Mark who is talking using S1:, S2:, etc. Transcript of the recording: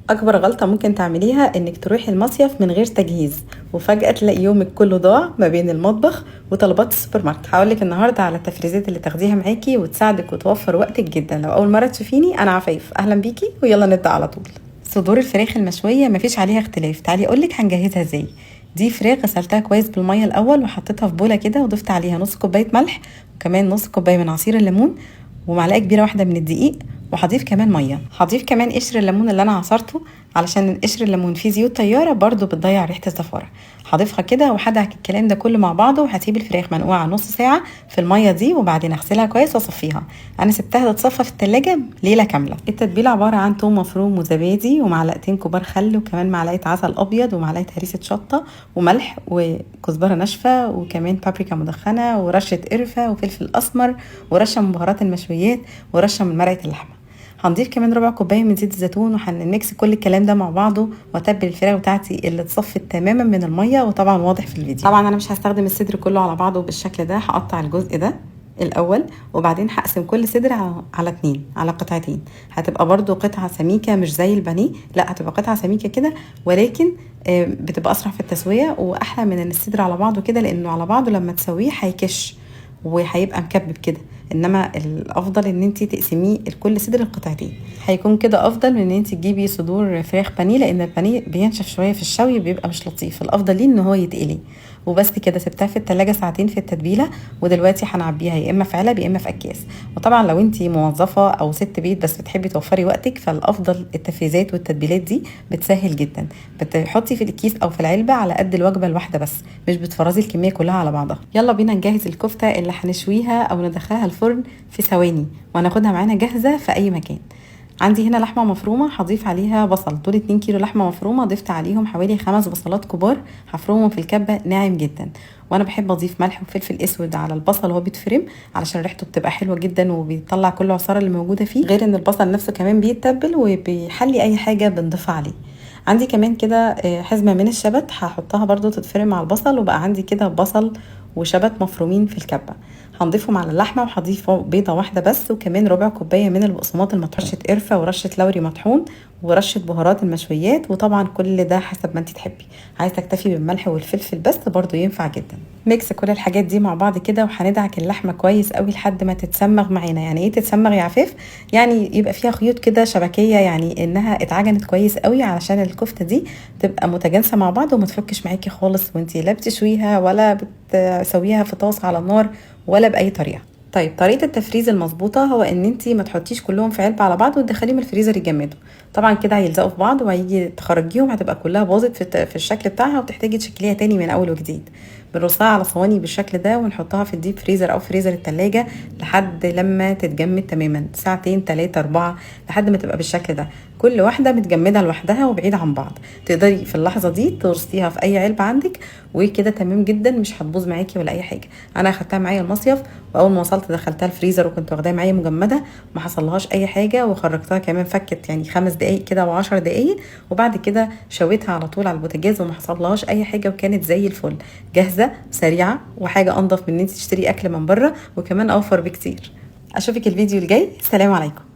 S1: اكبر غلطه ممكن تعمليها انك تروحي المصيف من غير تجهيز وفجاه تلاقي يومك كله ضاع ما بين المطبخ وطلبات السوبر ماركت. هقولك النهارده على التفريزات اللي تاخديها معاكي وتساعدك وتوفر وقتك جدا. لو اول مره تشوفيني انا عفايف، اهلا بيكي ويلا نبدا على طول. صدور الفراخ المشويه مفيش عليها اختلاف، تعالي اقولك هنجهزها ازاي. دي فراخ غسلتها كويس بالميه الاول وحطيتها في بوله كده وضفت عليها نص كوبايه ملح وكمان نص كوبايه من عصير الليمون ومعلقه كبيره واحده من الدقيق، وهضيف كمان ميه. هضيف كمان قشر الليمون اللي انا عصرته علشان قشر الليمون فيه زيوت طياره برضو بتضيع ريحه الزفاره. هضيفها كده وهدعك الكلام ده كله مع بعضه وهسيب الفراخ منقوعه نص ساعه في الميه دي وبعدين اغسلها كويس واصفيها. انا سبتها تتصفى في التلاجة ليله كامله. التتبيله عباره عن توم مفروم وزبادي ومعلقتين كبار خل وكمان معلقه عسل ابيض ومعلقه هريسه شطه وملح وكزبره ناشفه وكمان بابريكا مدخنه ورشه قرفه وفلفل اسمر ورشه من بهارات المشويات ورشه من مرقه اللحمه. هنضيف كمان ربع كوبايه من زيت الزيتون وهنميكس كل الكلام ده مع بعضه واتبل الفراخ بتاعتي اللي اتصفت تماما من الميه. وطبعا واضح في الفيديو طبعا انا مش هستخدم الصدر كله على بعضه بالشكل ده، هقطع الجزء ده الاول وبعدين هقسم كل صدر على اتنين، على قطعتين. هتبقى برضو قطعه سميكه مش زي البانيه، لا هتبقى قطعه سميكه كده، ولكن بتبقى اسرع في التسويه واحلى من ان الصدر على بعضه كده، لانه على بعضه لما تسويه هيكش وهيبقى مكبب كده. انما الافضل ان انت تقسميه لكل صدر القطعتين، هيكون كده افضل من ان انت تجيبي صدور فراخ بانيه، لان البانيه بينشف شويه في الشوي بيبقى مش لطيف. الافضل ليه ان هو يتقلي. وبس كده سبتها في التلاجة ساعتين في التتبيله، ودلوقتي هنعبيها يا اما في علب يا اما في اكياس. وطبعا لو انت موظفه او ست بيت بس بتحبي توفري وقتك، فالافضل التفريزات والتتبيلات دي بتسهل جدا. بتحطي في الكيس او في العلبه على قد الوجبه الواحده بس، مش بتفرزي الكميه كلها على بعضها. يلا بينا نجهز الكفته اللي هنشويها او ندخلها الفرن في ثواني وهناخدها معانا جاهزه في اي مكان. عندي هنا لحمه مفرومه هضيف عليها بصل. دول 2 كيلو لحمه مفرومه ضفت عليهم حوالي 5 بصلات كبار هفرمهم في الكبه ناعم جدا. وانا بحب اضيف ملح وفلفل اسود على البصل وهو بيتفرم علشان ريحته بتبقى حلوه جدا وبيطلع كل العصاره اللي موجوده فيه، غير ان البصل نفسه كمان بيتبل وبيحلي اي حاجه بنضيفها عليه. عندي كمان كده حزمه من الشبت هحطها برضو تتفرم مع البصل، وبقى عندي كده بصل وشبت مفرومين في الكبه هنضيفهم على اللحمه. وهضيف بيضه واحده بس وكمان ربع كوبايه من البقسماط المطحون، رشه قرفه ورشه لوري مطحون ورشه بهارات المشويات. وطبعا كل ده حسب ما انت تحبي، عايزه تكتفي بالملح والفلفل بس برضو ينفع جدا. ميكس كل الحاجات دي مع بعض كده وهندعك اللحمه كويس قوي لحد ما تتسمغ معانا. يعني ايه تتسمغ يا عفاف؟ يعني يبقى فيها خيوط كده شبكيه، يعني انها اتعجنت كويس قوي علشان الكفته دي تبقى متجانسه مع بعض وما تفكش معاكي خالص وانت لا بتشويها ولا بتسويها في طاسه على النار ولا باي طريقه. طيب طريقه التفريز المظبوطه هو ان انت ما تحطيش كلهم في علبه على بعض وتدخليهم الفريزر يتجمدوا. طبعا كده هيلزقوا في بعض وهيجي تخرجيهم هتبقى كلها باظت في الشكل بتاعها وتحتاجي تشكليها تاني من اول وجديد. بنرصها على صواني بالشكل ده ونحطها في الديب فريزر او فريزر التلاجة لحد لما تتجمد تماما، ساعتين 3 4 لحد ما تبقى بالشكل ده، كل واحده متجمده لوحدها وبعيده عن بعض. تقدري في اللحظه دي ترصيها في اي علبه عندك وكده تمام جدا، مش هتبوظ معاكي ولا اي حاجه. انا اخدتها معايا المصيف واول ما وصلت دخلتها الفريزر وكنت واخداها معايا مجمده، ما حصلهاش اي حاجه وخرجتها كمان فكت يعني 5 دقايق كده و10 دقايق، وبعد كده شويتها على طول على البوتاجاز وما حصلهاش اي حاجه وكانت زي الفل جاهزه سريعه وحاجه انضف من ان انت تشتري اكل من بره وكمان اوفر بكتير. اشوفك الفيديو الجاي، سلام عليكم.